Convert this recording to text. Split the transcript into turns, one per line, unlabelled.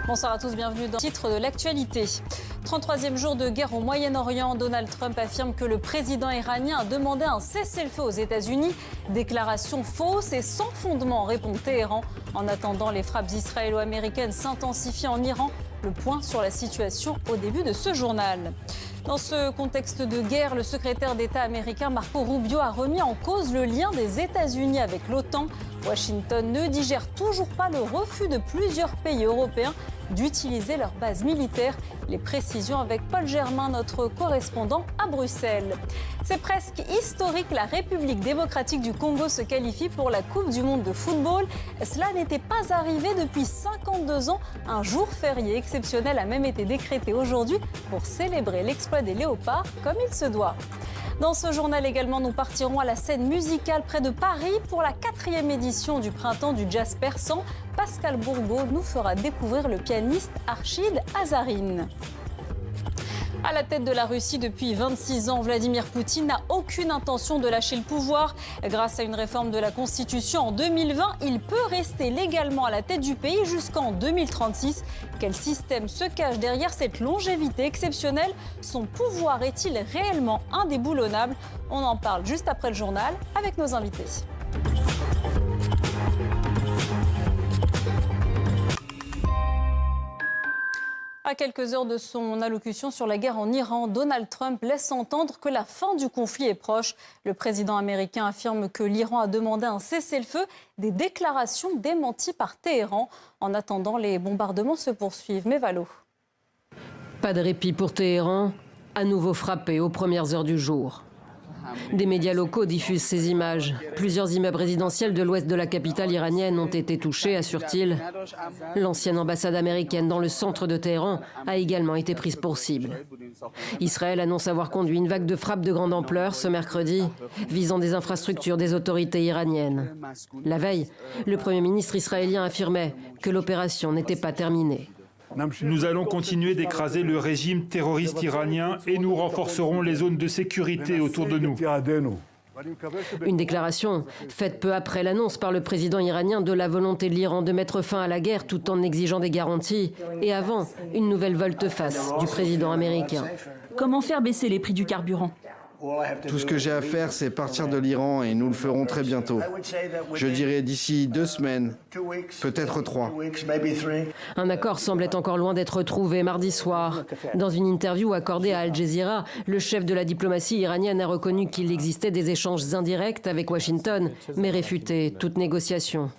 Bonsoir à tous, bienvenue dans le titre de l'actualité. 33e jour de guerre au Moyen-Orient, Donald Trump affirme que le président iranien a demandé un cessez-le-feu aux États-Unis. Déclaration fausse et sans fondement, répond Téhéran. En attendant, les frappes israélo-américaines s'intensifient en Iran. Le point sur la situation au début de ce journal. Dans ce contexte de guerre, le secrétaire d'État américain Marco Rubio a remis en cause le lien des États-Unis avec l'OTAN. Washington ne digère toujours pas le refus de plusieurs pays européens d'utiliser leurs bases militaires. Les précisions avec Paul Germain, notre correspondant à Bruxelles. C'est presque historique, la République démocratique du Congo se qualifie pour la Coupe du monde de football. Cela n'était pas arrivé depuis 52 ans. Un jour férié exceptionnel a même été décrété aujourd'hui pour célébrer l'exploit des léopards comme il se doit. Dans ce journal également, nous partirons à la scène musicale près de Paris pour la 4e édition du Printemps du Jazz persan. Pascal Bourbeau nous fera découvrir le pianiste Archid Azarine. À la tête de la Russie depuis 26 ans, Vladimir Poutine n'a aucune intention de lâcher le pouvoir. Grâce à une réforme de la Constitution en 2020, il peut rester légalement à la tête du pays jusqu'en 2036. Quel système se cache derrière cette longévité exceptionnelle? Son pouvoir est-il réellement indéboulonnable? On en parle juste après le journal avec nos invités. À quelques heures de son allocution sur la guerre en Iran, Donald Trump laisse entendre que la fin du conflit est proche. Le président américain affirme que l'Iran a demandé un cessez-le-feu, des déclarations démenties par Téhéran. En attendant, les bombardements se poursuivent. Mévalo.
Pas de répit pour Téhéran, à nouveau frappé aux premières heures du jour. Des médias locaux diffusent ces images. Plusieurs immeubles résidentiels de l'ouest de la capitale iranienne ont été touchés, assure-t-il. L'ancienne ambassade américaine dans le centre de Téhéran a également été prise pour cible. Israël annonce avoir conduit une vague de frappes de grande ampleur ce mercredi, visant des infrastructures des autorités iraniennes. La veille, le Premier ministre israélien affirmait que l'opération n'était pas terminée.
Nous allons continuer d'écraser le régime terroriste iranien et nous renforcerons les zones de sécurité autour de nous.
Une déclaration faite peu après l'annonce par le président iranien de la volonté de l'Iran de mettre fin à la guerre tout en exigeant des garanties et avant une nouvelle volte-face du président américain.
Comment faire baisser les prix du carburant ?
Tout ce que j'ai à faire, c'est partir de l'Iran et nous le ferons très bientôt. Je dirais d'ici 2 semaines, peut-être 3.
Un accord semblait encore loin d'être trouvé mardi soir. Dans une interview accordée à Al Jazeera, le chef de la diplomatie iranienne a reconnu qu'il existait des échanges indirects avec Washington, mais réfuté toute négociation.